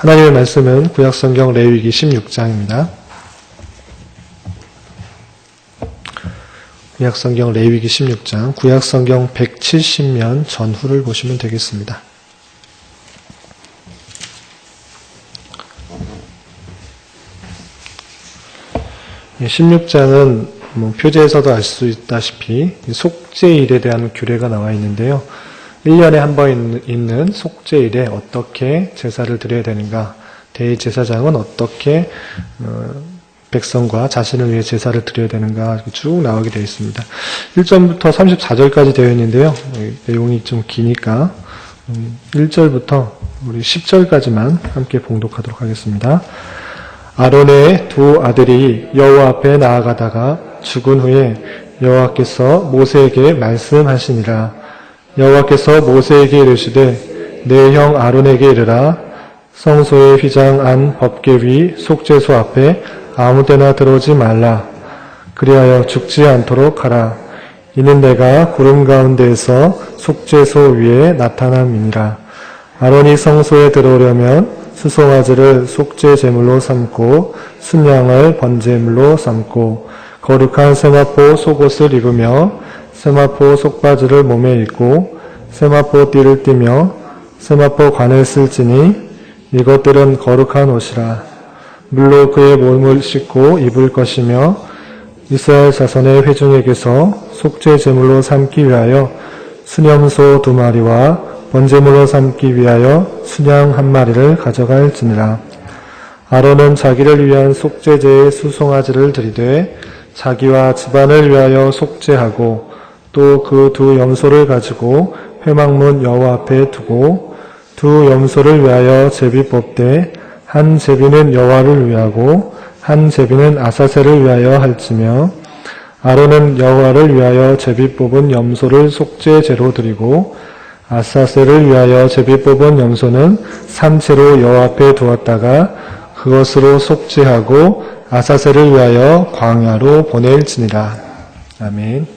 하나님의 말씀은 구약성경 레위기 16장입니다. 구약성경 레위기 16장, 구약성경 170면 전후를 보시면 되겠습니다. 16장은 표제에서도 알 수 있다시피 속죄일에 대한 규례가 나와 있는데요. 1년에 한 번 있는 속죄일에 어떻게 제사를 드려야 되는가, 대제사장은 어떻게 백성과 자신을 위해 제사를 드려야 되는가 쭉 나오게 되어 있습니다. 1절부터 34절까지 되어 있는데요. 내용이 좀 기니까 1절부터 우리 10절까지만 함께 봉독하도록 하겠습니다. 아론의 두 아들이 여호와 앞에 나아가다가 죽은 후에 여호와께서 모세에게 말씀하시니라. 여호와께서 모세에게 이르시되 내 형 아론에게 이르라. 성소의 휘장 안 법궤 위 속죄소 앞에 아무데나 들어오지 말라. 그리하여 죽지 않도록 하라. 이는 내가 구름 가운데에서 속죄소 위에 나타남이니라. 아론이 성소에 들어오려면 수송아지를 속죄 제물로 삼고 순양을 번제물로 삼고 거룩한 세마포 속옷을 입으며 세마포 속바지를 몸에 입고 세마포 띠를 띠며 세마포 관을 쓸지니 이것들은 거룩한 옷이라. 물로 그의 몸을 씻고 입을 것이며 이스라엘 자손의 회중에게서 속죄 제물로 삼기 위하여 수념소 2마리와 번제물로 삼기 위하여 순양 1마리를 가져갈지니라. 아론은 자기를 위한 속죄제의 수송아지를 드리되 자기와 집안을 위하여 속죄하고 또 그 두 염소를 가지고 회막문 여호와 앞에 두고 두 염소를 위하여 제비 뽑되 한 제비는 여호와를 위하고 한 제비는 아사셀을 위하여 할지며 아론은 여호와를 위하여 제비 뽑은 염소를 속죄제로 드리고 아사셀을 위하여 제비 뽑은 염소는 산채로 여호와 앞에 두었다가 그것으로 속죄하고 아사셀을 위하여 광야로 보낼지니라. 아멘.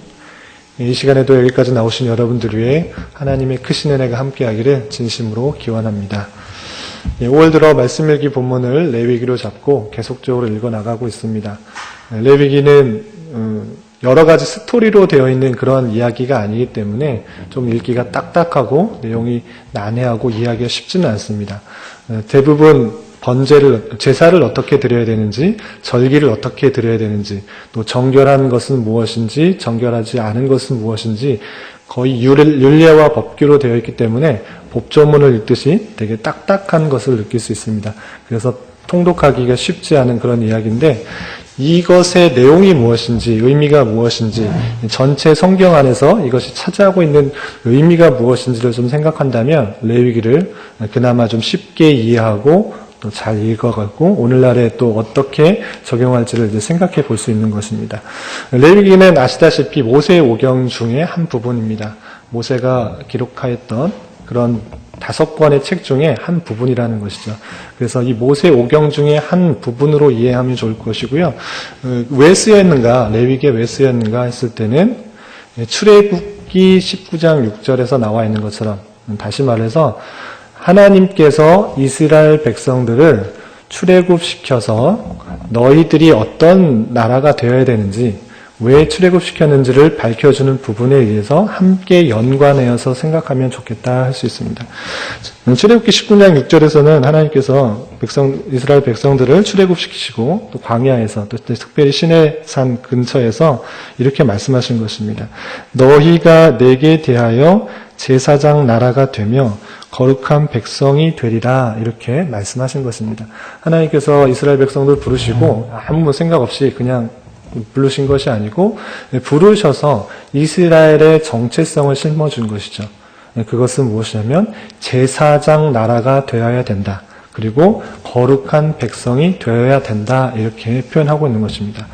이 시간에도 여기까지 나오신 여러분들 위해 하나님의 크신 은혜가 함께하기를 진심으로 기원합니다. 5월 들어 말씀 읽기 본문을 레위기로 잡고 계속적으로 읽어나가고 있습니다. 레위기는 여러 가지 스토리로 되어 있는 그런 이야기가 아니기 때문에 좀 읽기가 딱딱하고 내용이 난해하고 이해하기가 쉽지는 않습니다. 대부분 제사를 어떻게 드려야 되는지, 절기를 어떻게 드려야 되는지, 또 정결한 것은 무엇인지, 정결하지 않은 것은 무엇인지 거의 율례와 법규로 되어 있기 때문에 법조문을 읽듯이 되게 딱딱한 것을 느낄 수 있습니다. 그래서 통독하기가 쉽지 않은 그런 이야기인데 이것의 내용이 무엇인지, 의미가 무엇인지, 전체 성경 안에서 이것이 차지하고 있는 의미가 무엇인지를 좀 생각한다면 레위기를 그나마 좀 쉽게 이해하고 또 잘 읽어가고 오늘날에 또 어떻게 적용할지를 이제 생각해 볼 수 있는 것입니다. 레위기는 아시다시피 모세의 오경 중에 한 부분입니다. 모세가 기록하였던 그런 5권의 책 중에 한 부분이라는 것이죠. 그래서 이 모세 오경 중에 한 부분으로 이해하면 좋을 것이고요. 왜 쓰였는가, 레위기에 왜 쓰였는가 했을 때는 출애굽기 19장 6절에서 나와 있는 것처럼, 다시 말해서 하나님께서 이스라엘 백성들을 출애굽시켜서 너희들이 어떤 나라가 되어야 되는지, 왜 출애굽시켰는지를 밝혀주는 부분에 의해서 함께 연관하여서 생각하면 좋겠다 할 수 있습니다. 출애굽기 19장 6절에서는 하나님께서 이스라엘 백성들을 출애굽시키시고 또 광야에서 또 특별히 시내산 근처에서 이렇게 말씀하신 것입니다. 너희가 내게 대하여 제사장 나라가 되며 거룩한 백성이 되리라, 이렇게 말씀하신 것입니다. 하나님께서 이스라엘 백성들 부르시고 아무 생각 없이 그냥 부르신 것이 아니고 부르셔서 이스라엘의 정체성을 심어준 것이죠. 그것은 무엇이냐면 제사장 나라가 되어야 된다. 그리고 거룩한 백성이 되어야 된다, 이렇게 표현하고 있는 것입니다.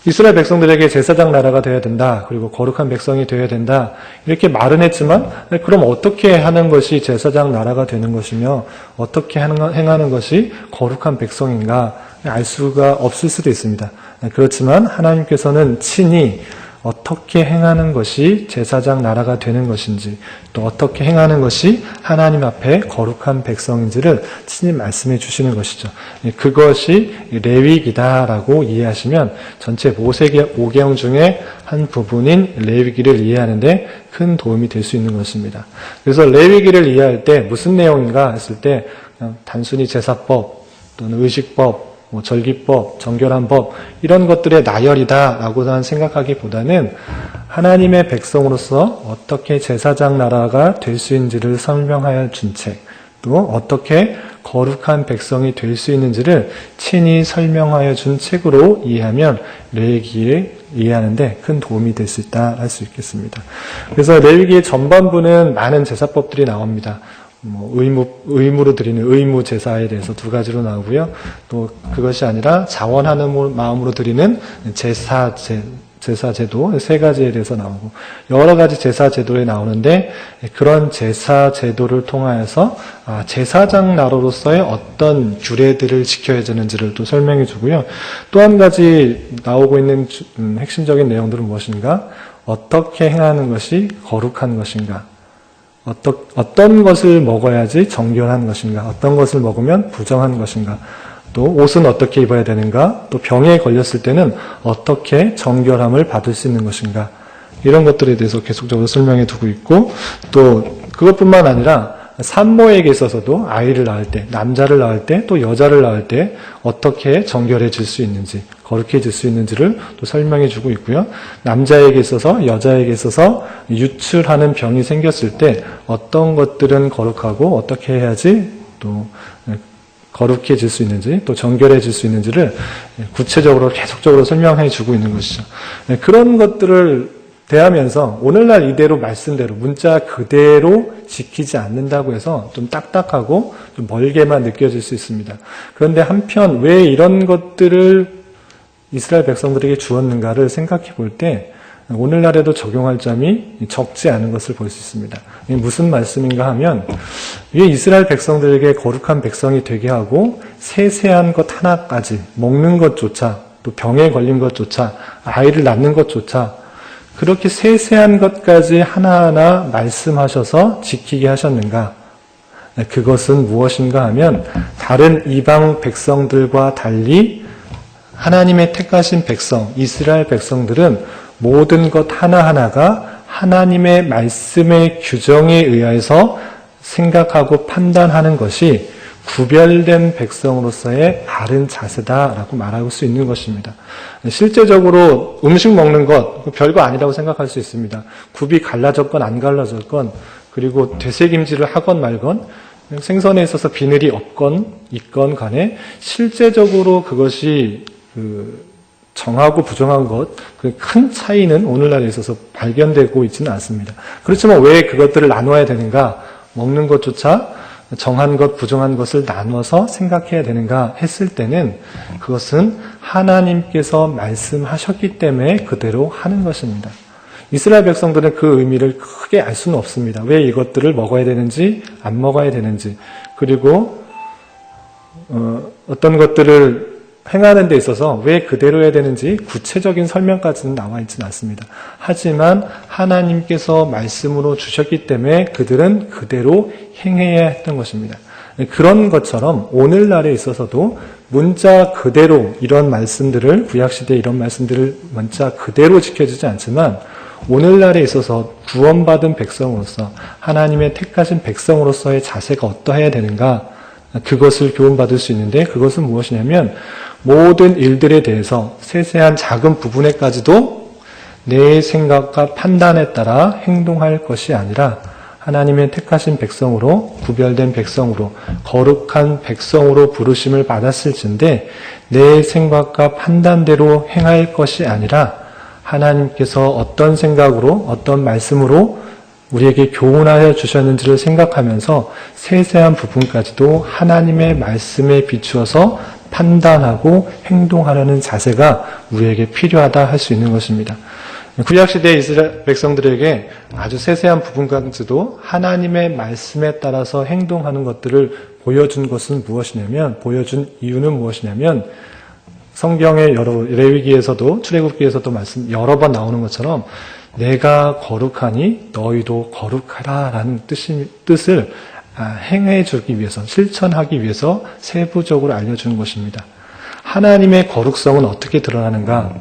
이스라엘 백성들에게 제사장 나라가 되어야 된다, 그리고 거룩한 백성이 되어야 된다, 이렇게 말은 했지만 그럼 어떻게 하는 것이 제사장 나라가 되는 것이며 어떻게 행하는 것이 거룩한 백성인가 알 수가 없을 수도 있습니다. 그렇지만 하나님께서는 친히 어떻게 행하는 것이 제사장 나라가 되는 것인지, 또 어떻게 행하는 것이 하나님 앞에 거룩한 백성인지를 친히 말씀해 주시는 것이죠. 그것이 레위기다라고 이해하시면 전체 모세기 5경 중에 한 부분인 레위기를 이해하는데 큰 도움이 될 수 있는 것입니다. 그래서 레위기를 이해할 때 무슨 내용인가 했을 때 그냥 단순히 제사법 또는 의식법, 절기법, 정결한 법 이런 것들의 나열이다라고 생각하기보다는 하나님의 백성으로서 어떻게 제사장 나라가 될 수 있는지를 설명하여 준 책, 또 어떻게 거룩한 백성이 될 수 있는지를 친히 설명하여 준 책으로 이해하면 레위기를 이해하는데 큰 도움이 될 수 있다 할 수 있겠습니다. 그래서 레위기의 전반부는 많은 제사법들이 나옵니다. 의무로 드리는 의무 제사에 대해서 두 가지로 나오고요. 또 그것이 아니라 자원하는 마음으로 드리는 제사 제도 세 가지에 대해서 나오고 여러 가지 제사 제도에 나오는데 그런 제사 제도를 통하여서 제사장 나라로서의 어떤 규례들을 지켜야 되는지를 또 설명해 주고요. 또 한 가지 나오고 있는 핵심적인 내용들은 무엇인가? 어떻게 행하는 것이 거룩한 것인가? 어떤 것을 먹어야지 정결한 것인가? 어떤 것을 먹으면 부정한 것인가? 또 옷은 어떻게 입어야 되는가? 또 병에 걸렸을 때는 어떻게 정결함을 받을 수 있는 것인가? 이런 것들에 대해서 계속적으로 설명해 두고 있고 또 그것뿐만 아니라 산모에게 있어서도 아이를 낳을 때, 남자를 낳을 때, 또 여자를 낳을 때 어떻게 정결해질 수 있는지, 거룩해질 수 있는지를 또 설명해 주고 있고요. 남자에게 있어서, 여자에게 있어서 유출하는 병이 생겼을 때 어떤 것들은 거룩하고 어떻게 해야지 또 거룩해질 수 있는지, 또 정결해질 수 있는지를 구체적으로 계속적으로 설명해 주고 있는 것이죠. 그런 것들을 대하면서 오늘날 이대로 말씀대로 문자 그대로 지키지 않는다고 해서 좀 딱딱하고 좀 멀게만 느껴질 수 있습니다. 그런데 한편 왜 이런 것들을 이스라엘 백성들에게 주었는가를 생각해 볼 때 오늘날에도 적용할 점이 적지 않은 것을 볼 수 있습니다. 이게 무슨 말씀인가 하면 이게 이스라엘 백성들에게 거룩한 백성이 되게 하고 세세한 것 하나까지 먹는 것조차 또 병에 걸린 것조차 아이를 낳는 것조차 그렇게 세세한 것까지 하나하나 말씀하셔서 지키게 하셨는가? 그것은 무엇인가 하면 다른 이방 백성들과 달리 하나님의 택하신 백성, 이스라엘 백성들은 모든 것 하나하나가 하나님의 말씀의 규정에 의해서 생각하고 판단하는 것이 구별된 백성으로서의 바른 자세다라고 말할 수 있는 것입니다. 실제적으로 음식 먹는 것 별거 아니라고 생각할 수 있습니다. 굽이 갈라졌건 안 갈라졌건 그리고 되새김질을 하건 말건 생선에 있어서 비늘이 없건 있건 간에 실제적으로 그것이 정하고 부정한 것, 그 큰 차이는 오늘날에 있어서 발견되고 있지는 않습니다. 그렇지만 왜 그것들을 나눠야 되는가? 먹는 것조차 정한 것, 부정한 것을 나눠서 생각해야 되는가 했을 때는 그것은 하나님께서 말씀하셨기 때문에 그대로 하는 것입니다. 이스라엘 백성들은 그 의미를 크게 알 수는 없습니다. 왜 이것들을 먹어야 되는지, 안 먹어야 되는지, 그리고 어떤 것들을 행하는 데 있어서 왜 그대로 해야 되는지 구체적인 설명까지는 나와 있지는 않습니다. 하지만 하나님께서 말씀으로 주셨기 때문에 그들은 그대로 행해야 했던 것입니다. 그런 것처럼 오늘날에 있어서도 문자 그대로 이런 말씀들을 구약시대에 이런 말씀들을 문자 그대로 지켜지지 않지만 오늘날에 있어서 구원받은 백성으로서 하나님의 택하신 백성으로서의 자세가 어떠해야 되는가 그것을 교훈받을 수 있는데 그것은 무엇이냐면 모든 일들에 대해서 세세한 작은 부분에까지도 내 생각과 판단에 따라 행동할 것이 아니라 하나님의 택하신 백성으로 구별된 백성으로 거룩한 백성으로 부르심을 받았을진데 내 생각과 판단대로 행할 것이 아니라 하나님께서 어떤 생각으로 어떤 말씀으로 우리에게 교훈하여 주셨는지를 생각하면서 세세한 부분까지도 하나님의 말씀에 비추어서 판단하고 행동하려는 자세가 우리에게 필요하다 할 수 있는 것입니다. 구약시대 이스라엘 백성들에게 아주 세세한 부분까지도 하나님의 말씀에 따라서 행동하는 것들을 보여준 것은 무엇이냐면, 보여준 이유는 무엇이냐면 성경의 레위기에서도 출애굽기에서도 여러 번 나오는 것처럼 내가 거룩하니 너희도 거룩하라라는 뜻을 행해주기 위해서, 실천하기 위해서 세부적으로 알려주는 것입니다. 하나님의 거룩성은 어떻게 드러나는가?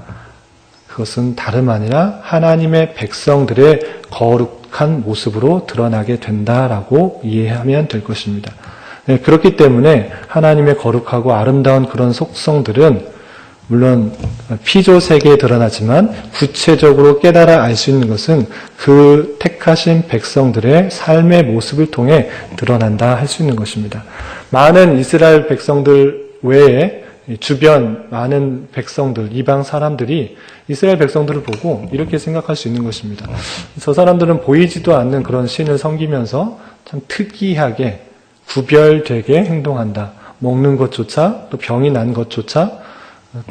그것은 다름 아니라 하나님의 백성들의 거룩한 모습으로 드러나게 된다라고 이해하면 될 것입니다. 그렇기 때문에 하나님의 거룩하고 아름다운 그런 속성들은 물론 피조세계에 드러나지만 구체적으로 깨달아 알 수 있는 것은 그 택하신 백성들의 삶의 모습을 통해 드러난다 할 수 있는 것입니다. 많은 이스라엘 백성들 외에 주변 많은 백성들, 이방 사람들이 이스라엘 백성들을 보고 이렇게 생각할 수 있는 것입니다. 저 사람들은 보이지도 않는 그런 신을 섬기면서 참 특이하게 구별되게 행동한다. 먹는 것조차 또 병이 난 것조차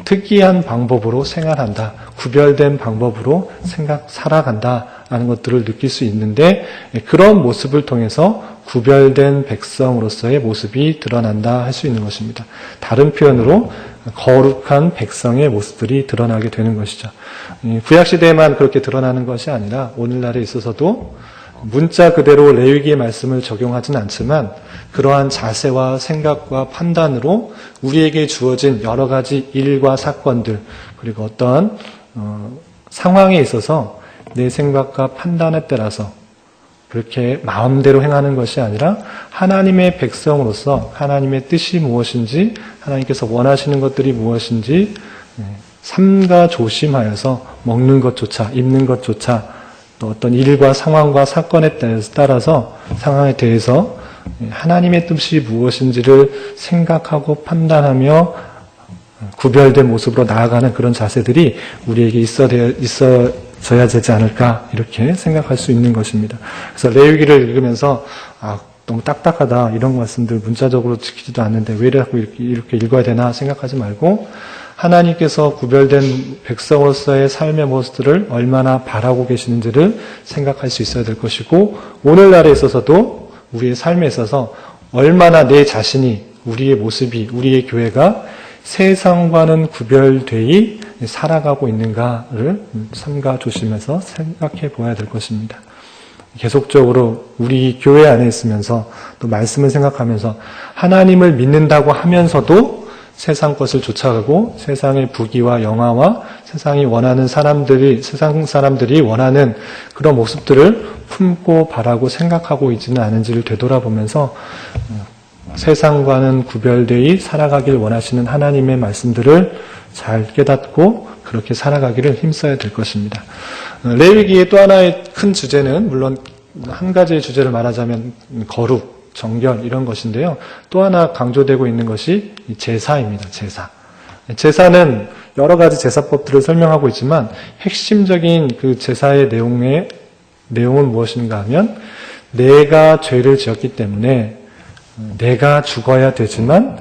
특이한 방법으로 생활한다. 구별된 방법으로 살아간다. 라는 것들을 느낄 수 있는데 그런 모습을 통해서 구별된 백성으로서의 모습이 드러난다 할 수 있는 것입니다. 다른 표현으로 거룩한 백성의 모습들이 드러나게 되는 것이죠. 구약시대에만 그렇게 드러나는 것이 아니라 오늘날에 있어서도 문자 그대로 레위기의 말씀을 적용하진 않지만 그러한 자세와 생각과 판단으로 우리에게 주어진 여러 가지 일과 사건들 그리고 어떠한 상황에 있어서 내 생각과 판단에 따라서 그렇게 마음대로 행하는 것이 아니라 하나님의 백성으로서 하나님의 뜻이 무엇인지 하나님께서 원하시는 것들이 무엇인지 삼가 조심하여서 먹는 것조차 입는 것조차 또 어떤 일과 상황과 사건에 따라서 상황에 대해서 하나님의 뜻이 무엇인지를 생각하고 판단하며 구별된 모습으로 나아가는 그런 자세들이 우리에게 있어져야 되지 않을까 이렇게 생각할 수 있는 것입니다. 그래서 레위기를 읽으면서 너무 딱딱하다 이런 말씀들 문자적으로 지키지도 않는데 왜 이렇게 읽어야 되나 생각하지 말고 하나님께서 구별된 백성으로서의 삶의 모습들을 얼마나 바라고 계시는지를 생각할 수 있어야 될 것이고 오늘날에 있어서도 우리의 삶에 있어서 얼마나 내 자신이 우리의 모습이 우리의 교회가 세상과는 구별되이 살아가고 있는가를 삼가 조심해서 생각해 보아야 될 것입니다. 계속적으로 우리 교회 안에 있으면서 또 말씀을 생각하면서 하나님을 믿는다고 하면서도 세상 것을 쫓아가고 세상의 부귀와 영화와 세상 사람들이 원하는 그런 모습들을 품고 바라고 생각하고 있지는 않은지를 되돌아보면서 세상과는 구별되이 살아가길 원하시는 하나님의 말씀들을 잘 깨닫고 그렇게 살아가기를 힘써야 될 것입니다. 레위기의 또 하나의 큰 주제는 물론 한 가지의 주제를 말하자면 거룩, 정결 이런 것인데요. 또 하나 강조되고 있는 것이 제사입니다. 제사. 제사는 여러 가지 제사법들을 설명하고 있지만 핵심적인 그 제사의 내용은 무엇인가 하면 내가 죄를 지었기 때문에 내가 죽어야 되지만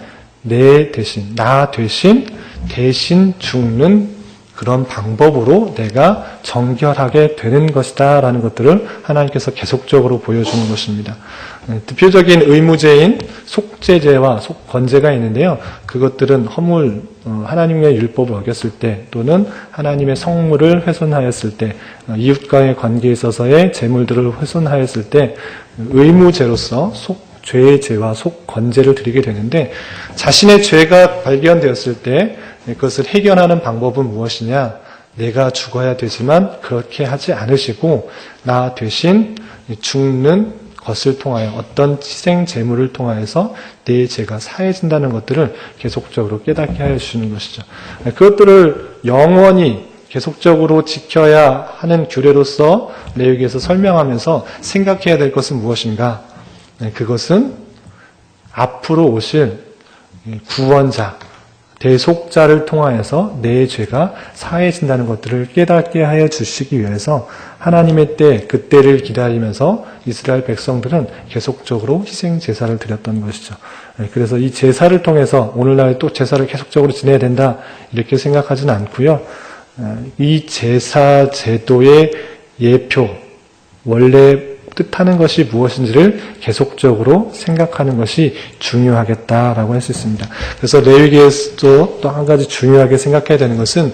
나 대신 죽는 그런 방법으로 내가 정결하게 되는 것이다 라는 것들을 하나님께서 계속적으로 보여주는 것입니다. 대표적인 의무제인 속죄제와 속건제가 있는데요. 그것들은 하나님의 율법을 어겼을 때 또는 하나님의 성물을 훼손하였을 때 이웃과의 관계에 있어서의 재물들을 훼손하였을 때 의무제로서 죄의 제와 속건제를 드리게 되는데 자신의 죄가 발견되었을 때 그것을 해결하는 방법은 무엇이냐? 내가 죽어야 되지만 그렇게 하지 않으시고 나 대신 죽는 것을 통하여 어떤 희생 제물을 통하여서 내 죄가 사해진다는 것들을 계속적으로 깨닫게 하여 주시는 것이죠. 그것들을 영원히 계속적으로 지켜야 하는 규례로서 레위기에서 설명하면서 생각해야 될 것은 무엇인가? 그것은 앞으로 오실 구원자, 대속자를 통하여서 내 죄가 사해진다는 것들을 깨닫게 하여 주시기 위해서 하나님의 그때를 기다리면서 이스라엘 백성들은 계속적으로 희생 제사를 드렸던 것이죠. 그래서 이 제사를 통해서 오늘날 또 제사를 계속적으로 지내야 된다 이렇게 생각하지는 않고요. 이 제사 제도의 예표, 원래 뜻하는 것이 무엇인지를 계속적으로 생각하는 것이 중요하겠다라고 할 수 있습니다. 그래서 레위기에서도 또 한 가지 중요하게 생각해야 되는 것은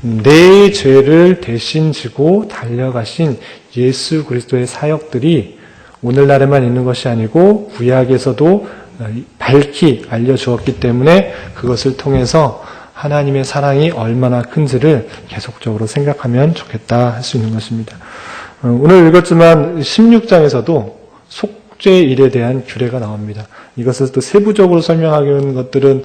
내 죄를 대신 지고 달려가신 예수 그리스도의 사역들이 오늘날에만 있는 것이 아니고 구약에서도 밝히 알려주었기 때문에 그것을 통해서 하나님의 사랑이 얼마나 큰지를 계속적으로 생각하면 좋겠다 할 수 있는 것입니다. 오늘 읽었지만 16장에서도 속죄일에 대한 규례가 나옵니다. 이것을 또 세부적으로 설명하는 것들은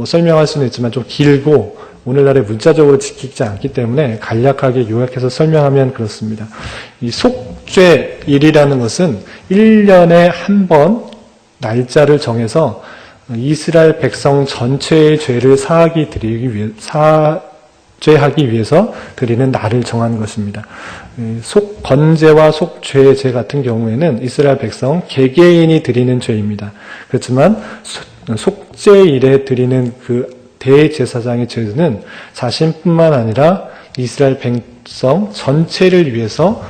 설명할 수는 있지만 좀 길고 오늘날에 문자적으로 지키지 않기 때문에 간략하게 요약해서 설명하면 그렇습니다. 이 속죄일이라는 것은 1년에 한 번 날짜를 정해서 이스라엘 백성 전체의 죄를 사죄하기 위해서 드리는 날을 정한 것입니다. 건제와 속죄의 죄 같은 경우에는 이스라엘 백성 개개인이 드리는 죄입니다. 그렇지만 속죄일에 드리는 그 대제사장의 죄는 자신뿐만 아니라 이스라엘 백성 전체를 위해서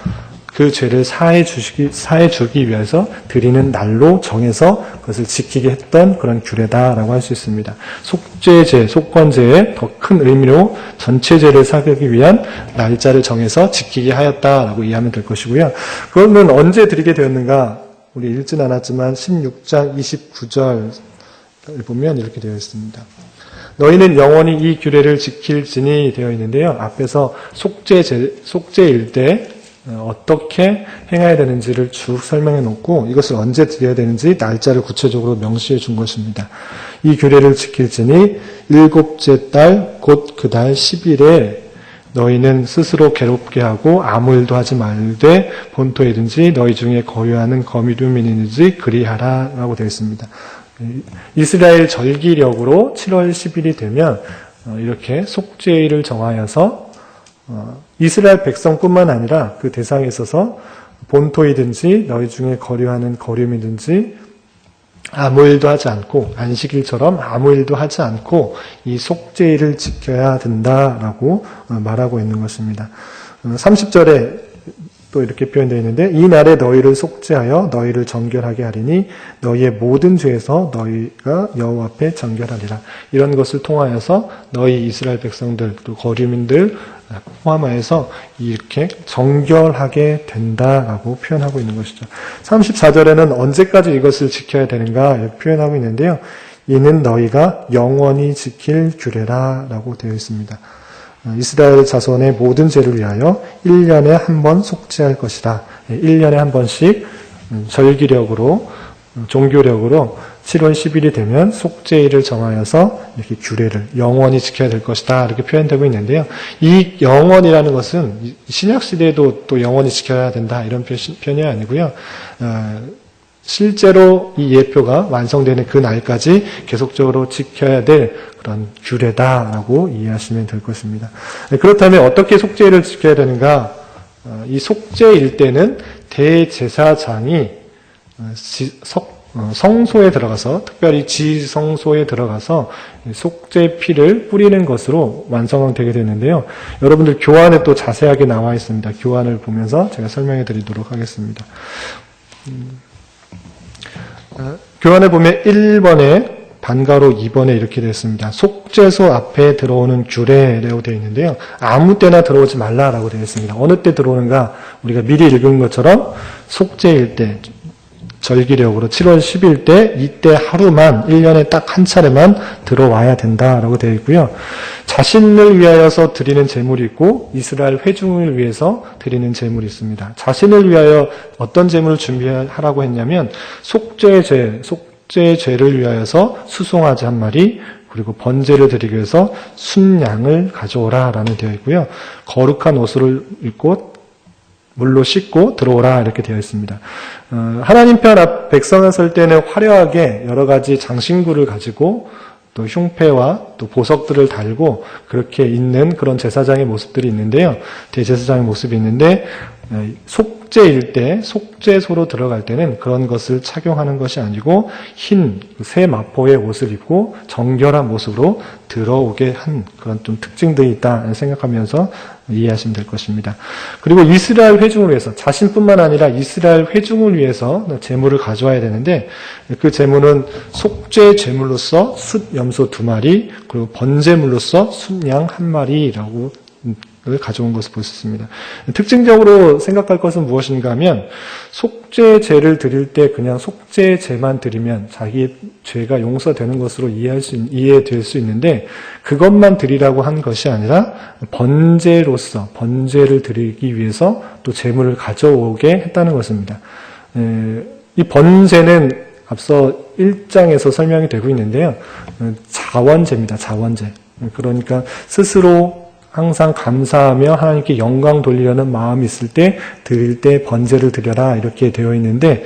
그 죄를 사해 주기 위해서 드리는 날로 정해서 그것을 지키게 했던 그런 규례다라고 할 수 있습니다. 속죄죄, 속건죄의 더 큰 의미로 전체 죄를 사기 위한 날짜를 정해서 지키게 하였다라고 이해하면 될 것이고요. 그거는 언제 드리게 되었는가? 우리 읽진 않았지만 16장 29절 보면 이렇게 되어 있습니다. 너희는 영원히 이 규례를 지킬지니 되어 있는데요. 앞에서 속죄일 때 어떻게 행해야 되는지를 쭉 설명해 놓고 이것을 언제 드려야 되는지 날짜를 구체적으로 명시해 준 것입니다. 이 규례를 지킬지니 일곱째 달 곧 그 달 10일에 너희는 스스로 괴롭게 하고 아무 일도 하지 말되 본토이든지 너희 중에 거류하는 거미류민이든지 그리하라 라고 되어 있습니다. 이스라엘 절기력으로 7월 10일이 되면 이렇게 속죄일을 정하여서 이스라엘 백성뿐만 아니라 그 대상에 있어서 본토이든지 너희 중에 거류하는 거류민이든지 아무 일도 하지 않고 안식일처럼 아무 일도 하지 않고 이 속죄일을 지켜야 된다라고 말하고 있는 것입니다. 30절에 또 이렇게 표현되어 있는데 이 날에 너희를 속죄하여 너희를 정결하게 하리니 너희의 모든 죄에서 너희가 여호와 앞에 정결하리라. 이런 것을 통하여서 너희 이스라엘 백성들 또 거류민들 포함하여서 이렇게 정결하게 된다라고 표현하고 있는 것이죠. 34절에는 언제까지 이것을 지켜야 되는가 표현하고 있는데요. 이는 너희가 영원히 지킬 규례라라고 되어 있습니다. 이스라엘 자손의 모든 죄를 위하여 1년에 한 번 속죄할 것이다. 1년에 한 번씩 절기력으로 종교력으로 7월 10일이 되면 속죄일을 정하여서 이렇게 규례를 영원히 지켜야 될 것이다. 이렇게 표현되고 있는데요. 이 영원이라는 것은 신약 시대에도 또 영원히 지켜야 된다. 이런 표현이 아니고요. 실제로 이 예표가 완성되는 그 날까지 계속적으로 지켜야 될 그런 규례다라고 이해하시면 될 것입니다. 그렇다면 어떻게 속죄일을 지켜야 되는가? 이 속죄일 때는 대제사장이 성소에 들어가서 특별히 지성소에 들어가서 속죄 피를 뿌리는 것으로 완성되게 되는데요. 여러분들 교환에 또 자세하게 나와 있습니다. 교환을 보면서 제가 설명해 드리도록 하겠습니다. 교환에 보면 1번에 반가로 2번에 이렇게 되어 있습니다. 속죄소 앞에 들어오는 규례라고 되어 있는데요. 아무 때나 들어오지 말라라고 되어 있습니다. 어느 때 들어오는가? 우리가 미리 읽은 것처럼 속죄일 때, 절기력으로 7월 10일 때 이때 하루만 1년에 딱 한 차례만 들어와야 된다라고 되어 있고요. 자신을 위하여서 드리는 제물이 있고 이스라엘 회중을 위해서 드리는 제물이 있습니다. 자신을 위하여 어떤 제물을 준비하라고 했냐면 속죄죄를 위하여서 수송아지 한 마리 그리고 번제를 드리기 위해서 순양을 가져오라라는 되어 있고요. 거룩한 옷을 입고 물로 씻고 들어오라 이렇게 되어 있습니다. 하나님 편 앞 백성을 설 때는 화려하게 여러 가지 장신구를 가지고 또 흉패와 또 보석들을 달고 그렇게 있는 그런 제사장의 모습들이 있는데요. 대제사장의 모습이 있는데 속죄일 때, 속죄소로 들어갈 때는 그런 것을 착용하는 것이 아니고 흰 새 마포의 옷을 입고 정결한 모습으로 들어오게 한 그런 좀 특징들이 있다 생각하면서 이해하시면 될 것입니다. 그리고 이스라엘 회중을 위해서, 자신뿐만 아니라 이스라엘 회중을 위해서 제물을 가져와야 되는데, 그 제물은 속죄 제물로서 숫 염소 2마리, 그리고 번제물로서 숫양 1마리라고 가져온 것을 볼 수 있습니다. 특징적으로 생각할 것은 무엇인가 하면, 속죄제를 드릴 때 그냥 속죄제만 드리면 자기의 죄가 용서되는 것으로 이해될 수 있는데, 그것만 드리라고 한 것이 아니라 번제로서 번제를 드리기 위해서 또 제물을 가져오게 했다는 것입니다. 이 번제는 앞서 1장에서 설명이 되고 있는데요. 자원제입니다. 자원제. 그러니까 스스로 항상 감사하며 하나님께 영광 돌리려는 마음이 있을 때 드릴 때 번제를 드려라 이렇게 되어 있는데,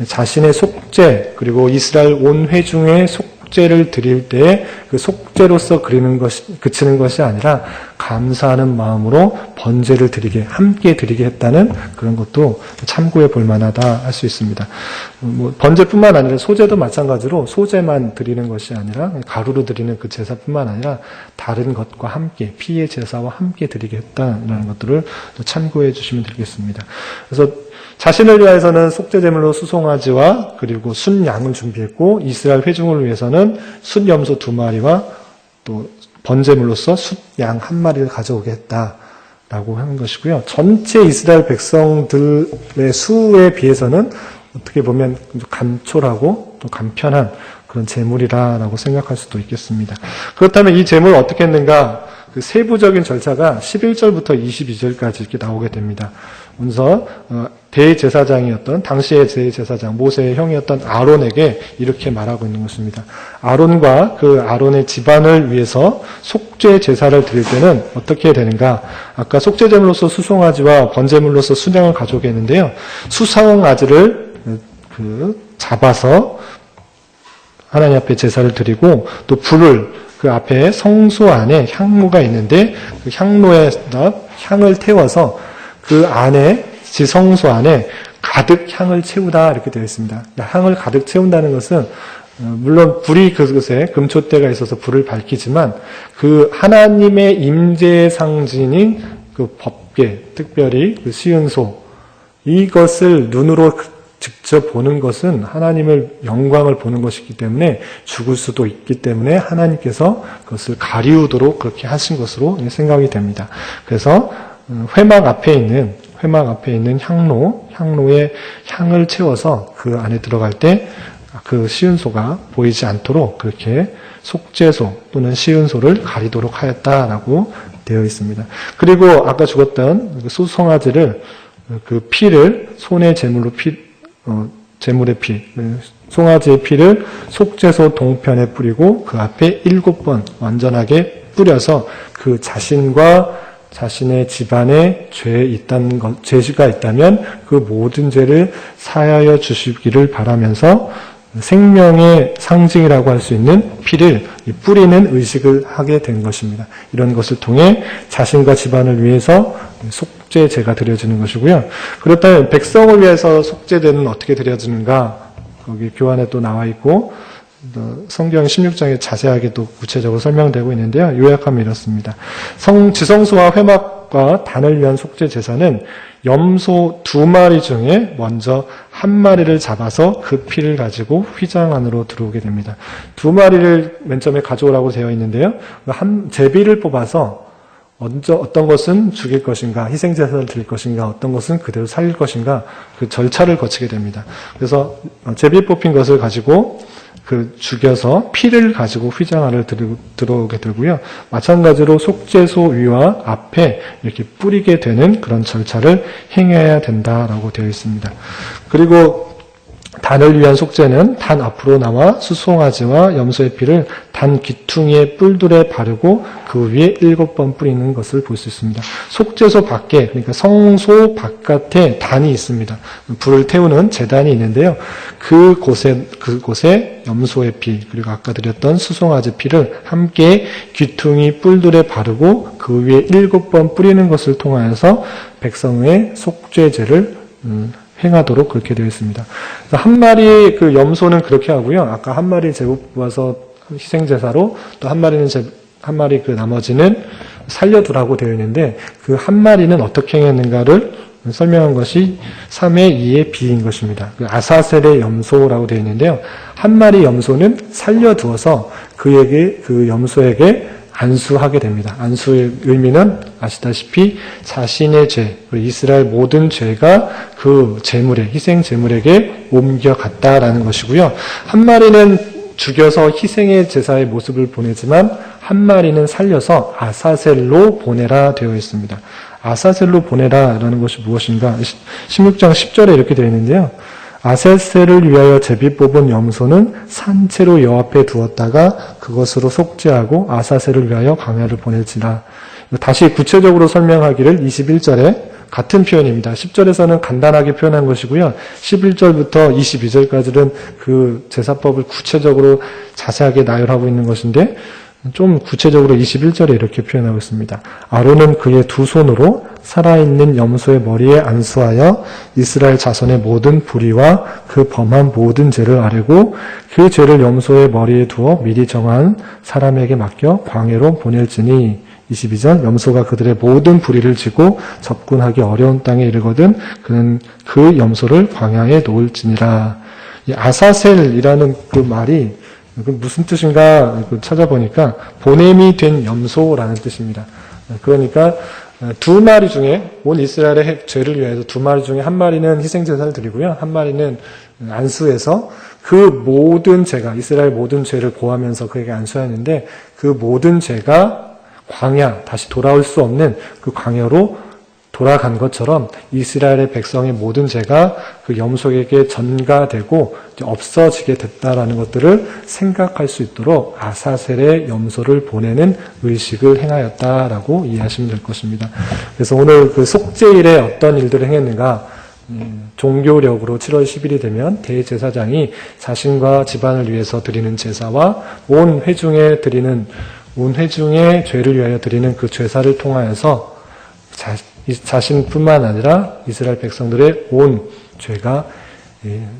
자신의 속죄 그리고 이스라엘 온 회중의 속죄를 드릴 때 그 속죄로서 그치는 것이 아니라 감사하는 마음으로 번제를 함께 드리게 했다는 그런 것도 참고해 볼 만하다 할 수 있습니다. 번제뿐만 아니라 소제도 마찬가지로 소제만 드리는 것이 아니라 가루로 드리는 그 제사뿐만 아니라 다른 것과 함께 피의 제사와 함께 드리게 했다는 것들을 참고해 주시면 되겠습니다. 그래서 자신을 위해서는 속죄제물로 수송아지와 그리고 순양을 준비했고, 이스라엘 회중을 위해서는 숫염소 2마리와 또 번제물로서 숫양 1마리를 가져오게 했다라고 하는 것이고요. 전체 이스라엘 백성들의 수에 비해서는 어떻게 보면 간촐하고 또 간편한 그런 제물이라고 생각할 수도 있겠습니다. 그렇다면 이 제물을 어떻게 했는가? 그 세부적인 절차가 11절부터 22절까지 이렇게 나오게 됩니다. 먼저 대제사장이었던, 당시의 대제사장 모세의 형이었던 아론에게 이렇게 말하고 있는 것입니다. 아론과 그 아론의 집안을 위해서 속죄 제사를 드릴 때는 어떻게 되는가? 아까 속죄제물로서 수송아지와 번제물로서 순양을 가져오게 했는데요. 수송아지를 잡아서 하나님 앞에 제사를 드리고, 또 불을 그 앞에 성소 안에 향로가 있는데 그 향로에다 향을 태워서 그 안에, 지성소 안에 가득 향을 채우다 이렇게 되어 있습니다. 향을 가득 채운다는 것은 물론 불이 그것에 금초대가 있어서 불을 밝히지만, 그 하나님의 임재의 상징인 그 법궤, 특별히 그 시은소, 이것을 눈으로 직접 보는 것은 하나님을 영광을 보는 것이기 때문에 죽을 수도 있기 때문에 하나님께서 그것을 가리우도록 그렇게 하신 것으로 생각이 됩니다. 그래서 회막 앞에 있는 향로에 향을 채워서 그 안에 들어갈 때 그 시은소가 보이지 않도록 그렇게 속죄소 또는 시은소를 가리도록 하였다라고 되어 있습니다. 그리고 아까 죽었던 수송아지를 그 피를 손의 제물로 제물의 피, 송아지의 피를 속죄소 동편에 뿌리고 그 앞에 7번 완전하게 뿌려서 그 자신과 자신의 집안에 죄가 있다면 그 모든 죄를 사하여 주시기를 바라면서 생명의 상징이라고 할 수 있는 피를 뿌리는 의식을 하게 된 것입니다. 이런 것을 통해 자신과 집안을 위해서 속죄제가 드려지는 것이고요. 그렇다면 백성을 위해서 속죄제는 어떻게 드려지는가? 거기 교환에 또 나와 있고 성경 16장에 자세하게 또 구체적으로 설명되고 있는데요. 요약하면 이렇습니다. 지성소와 회막과 단을 위한 속죄 제사는 염소 2마리 중에 먼저 1마리를 잡아서 그 피를 가지고 휘장 안으로 들어오게 됩니다. 2마리를 맨 처음에 가져오라고 되어 있는데요. 제비를 뽑아서 어떤 것은 죽일 것인가, 희생제사를 드릴 것인가, 어떤 것은 그대로 살릴 것인가, 그 절차를 거치게 됩니다. 그래서 제비 뽑힌 것을 가지고 죽여서 피를 가지고 휘장 안을 들어오게 되고요. 마찬가지로 속죄소 위와 앞에 이렇게 뿌리게 되는 그런 절차를 행해야 된다라고 되어 있습니다. 그리고 단을 위한 속죄는 단 앞으로 나와 수송아지와 염소의 피를 단 귀퉁이의 뿔들에 바르고 그 위에 7번 뿌리는 것을 볼 수 있습니다. 속죄소 밖에, 그러니까 성소 바깥에 단이 있습니다. 불을 태우는 제단이 있는데요. 그곳에 염소의 피, 그리고 아까 드렸던 수송아지 피를 함께 귀퉁이 뿔들에 바르고 그 위에 7번 뿌리는 것을 통하여서 백성의 속죄제를 행하도록 그렇게 되어 있습니다. 한 마리 그 염소는 그렇게 하고요. 아까 한 마리 제법 모아서 희생제사로, 또 한 마리 그 나머지는 살려두라고 되어 있는데, 그 한 마리는 어떻게 행했는가를 설명한 것이 3의 2의 B인 것입니다. 그 아사셀의 염소라고 되어 있는데요. 한 마리 염소는 살려두어서 그 염소에게 안수하게 됩니다. 안수의 의미는 아시다시피 자신의 죄, 이스라엘 모든 죄가 그 희생 제물에게 옮겨갔다라는 것이고요. 한 마리는 죽여서 희생의 제사의 모습을 보내지만 한 마리는 살려서 아사셀로 보내라 되어 있습니다. 아사셀로 보내라라는 것이 무엇인가? 16장 10절에 이렇게 되어 있는데요. 아사셀을 위하여 제비 뽑은 염소는 산채로 여호와 앞에 두었다가 그것으로 속죄하고 아사셀을 위하여 광야를 보낼지라. 다시 구체적으로 설명하기를 21절에 같은 표현입니다. 10절에서는 간단하게 표현한 것이고요. 11절부터 22절까지는 그 제사법을 구체적으로 자세하게 나열하고 있는 것인데, 좀 구체적으로 21절에 이렇게 표현하고 있습니다. 아론은 그의 두 손으로 살아있는 염소의 머리에 안수하여 이스라엘 자손의 모든 불의와 그 범한 모든 죄를 아뢰고 그 죄를 염소의 머리에 두어 미리 정한 사람에게 맡겨 광야로 보낼지니. 22절 염소가 그들의 모든 불의를 지고 접근하기 어려운 땅에 이르거든 그는 그 염소를 광야에 놓을지니라. 이 아사셀이라는 그 말이 무슨 뜻인가 찾아보니까 보냄이 된 염소라는 뜻입니다. 그러니까 두 마리 중에 온 이스라엘의 죄를 위해서 두 마리 중에 한 마리는 희생제사를 드리고요. 한 마리는 안수해서 그 모든 죄가 이스라엘 모든 죄를 고하면서 그에게 안수하였는데 그 모든 죄가 광야, 다시 돌아올 수 없는 그 광야로 돌아간 것처럼 이스라엘의 백성의 모든 죄가 그 염소에게 전가되고 없어지게 됐다라는 것들을 생각할 수 있도록 아사셀의 염소를 보내는 의식을 행하였다라고 이해하시면 될 것입니다. 그래서 오늘 그 속죄일에 어떤 일들을 행했는가, 종교력으로 7월 10일이 되면 대제사장이 자신과 집안을 위해서 드리는 제사와 온 회중의 죄를 위하여 드리는 그 제사를 통하여서 자신뿐만 아니라 이스라엘 백성들의 온 죄가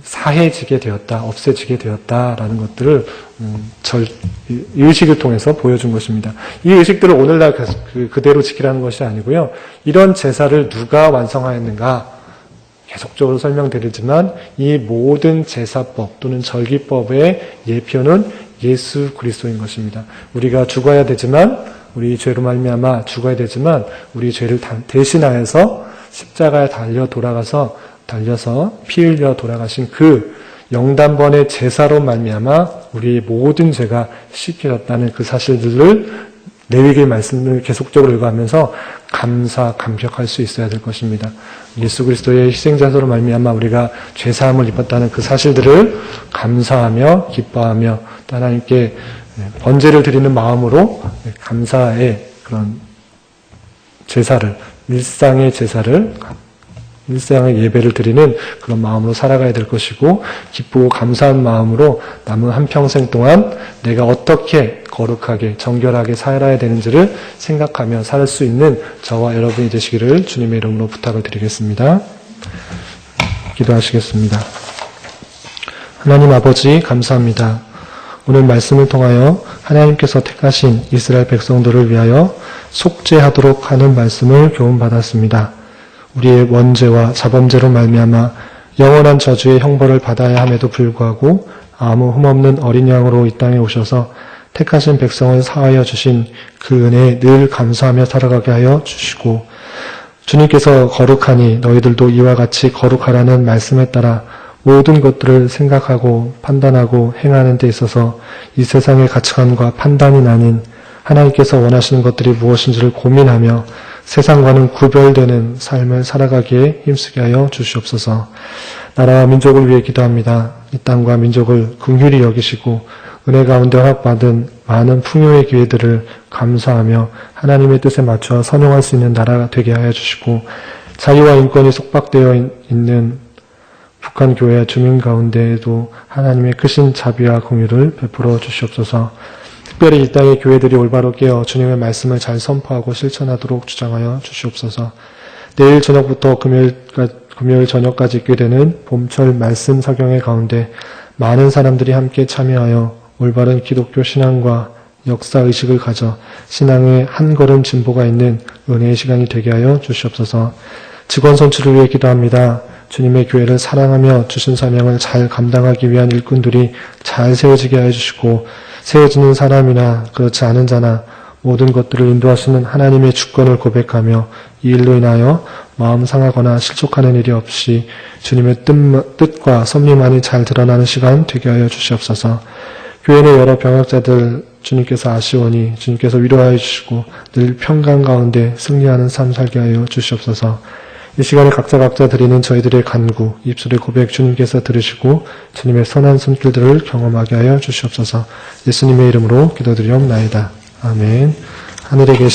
사해지게 되었다, 없애지게 되었다라는 것들을 이 의식을 통해서 보여준 것입니다. 이 의식들을 오늘날 그대로 지키라는 것이 아니고요. 이런 제사를 누가 완성하였는가 계속적으로 설명드리지만 이 모든 제사법 또는 절기법의 예표는 예수 그리스도인 것입니다. 우리가 죽어야 되지만 우리 죄로 말미암아 죽어야 되지만 우리 죄를 대신하여서 십자가에 달려서 피 흘려 돌아가신 그 영단번의 제사로 말미암아 우리의 모든 죄가 씻겨졌다는 그 사실들을 레위기 말씀을 계속적으로 읽어가면서 감격할 수 있어야 될 것입니다. 예수 그리스도의 희생자소로 말미암아 우리가 죄사함을 입었다는 그 사실들을 감사하며 기뻐하며 또 하나님께 번제를 드리는 마음으로 감사의 그런 제사를, 일상의 예배를 드리는 그런 마음으로 살아가야 될 것이고, 기쁘고 감사한 마음으로 남은 한평생 동안 내가 어떻게 거룩하게 정결하게 살아야 되는지를 생각하며 살 수 있는 저와 여러분이 되시기를 주님의 이름으로 부탁을 드리겠습니다. 기도하시겠습니다. 하나님 아버지 감사합니다. 오늘 말씀을 통하여 하나님께서 택하신 이스라엘 백성들을 위하여 속죄하도록 하는 말씀을 교훈받았습니다. 우리의 원죄와 자범죄로 말미암아 영원한 저주의 형벌을 받아야 함에도 불구하고 아무 흠없는 어린 양으로 이 땅에 오셔서 택하신 백성을 사하여 주신 그 은혜에 늘 감사하며 살아가게 하여 주시고, 주님께서 거룩하니 너희들도 이와 같이 거룩하라는 말씀에 따라 모든 것들을 생각하고 판단하고 행하는 데 있어서 이 세상의 가치관과 판단이 나뉜 하나님께서 원하시는 것들이 무엇인지를 고민하며 세상과는 구별되는 삶을 살아가기에 힘쓰게 하여 주시옵소서. 나라와 민족을 위해 기도합니다. 이 땅과 민족을 긍휼히 여기시고 은혜 가운데 허락받은 많은 풍요의 기회들을 감사하며 하나님의 뜻에 맞춰 선용할 수 있는 나라가 되게 하여 주시고 자유와 인권이 속박되어 있는 북한 교회 주민 가운데에도 하나님의 크신 자비와 공유를 베풀어 주시옵소서. 특별히 이 땅의 교회들이 올바로 깨어 주님의 말씀을 잘 선포하고 실천하도록 주장하여 주시옵소서. 내일 저녁부터 금요일 저녁까지 있게 되는 봄철 말씀 설경회 가운데 많은 사람들이 함께 참여하여 올바른 기독교 신앙과 역사의식을 가져 신앙의 한 걸음 진보가 있는 은혜의 시간이 되게 하여 주시옵소서. 직원 선출을 위해 기도합니다. 주님의 교회를 사랑하며 주신 사명을 잘 감당하기 위한 일꾼들이 잘 세워지게 하여 주시고 세워지는 사람이나 그렇지 않은 자나 모든 것들을 인도하시는 하나님의 주권을 고백하며 이 일로 인하여 마음 상하거나 실족하는 일이 없이 주님의 뜻과 섭리만이 잘 드러나는 시간 되게 하여 주시옵소서. 교회 내 여러 병약자들 주님께서 아시오니 주님께서 위로하여 주시고 늘 평강 가운데 승리하는 삶 살게 하여 주시옵소서. 이 시간에 각자 드리는 저희들의 간구, 입술의 고백 주님께서 들으시고 주님의 선한 손길들을 경험하게 하여 주시옵소서. 예수님의 이름으로 기도드리옵나이다. 아멘. 하늘에 계신